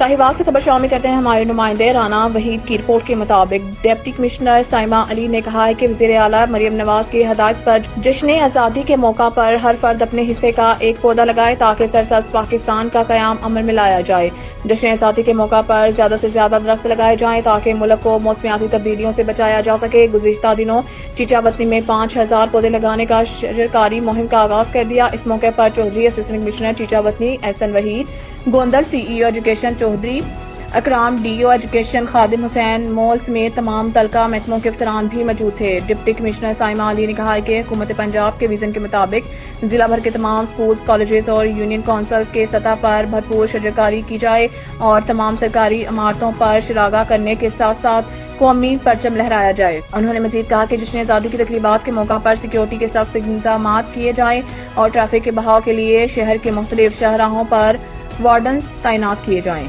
साहिवाल से खबर शामिल करते हैं हमारे नुमाइंदे राना वहीद की रिपोर्ट के मुताबिक डिप्टी कमिश्नर साइमा अली ने कहा है कि वजीर आला मरियम नवाज की हदायत पर जश्न आज़ादी के मौका पर हर फर्द अपने हिस्से का एक पौधा लगाए ताकि सरसब्ज पाकिस्तान का कयाम अमल में लाया जाए। जश्न आज़ादी के मौका पर ज्यादा से ज्यादा दरख्त लगाए जाएं ताकि मुल्क को मौसमियाती तब्दीलियों से बचाया जा सके। गुज़िश्ता दिनों चीचावतनी में 5000 पौधे लगाने का शजरकारी मुहिम का आगाज कर दिया। इस मौके पर Chaudhry assistant commissioner Chichawatni Ehsan Waheed, Gondal CEO education Chaudhry Akram, DO education Khadim Hussain मोल समेत तमाम तलका महकमों के अफसरान भी मौजूद थे। डिप्टी कमिश्नर साइमा अली ने कहा कि हुकूमत पंजाब के विजन के मुताबिक जिला भर के तमाम स्कूल, कॉलेजेस और यूनियन काउंसिल्स के सतह पर भरपूर शजरकारी की जाए और तमाम सरकारी इमारतों पर शरागा करने के साथ साथ कौमी परचम लहराया जाए। उन्होंने मजीद कहा कि जश्न आज़ादी की तकरीबात के मौका पर सिक्योरिटी के सख्त इंतजाम किए जाएं और ट्रैफिक के बहाव के लिए शहर के मुख्तलिफ शाहराहों पर वार्डन्स तैनात किए जाएं।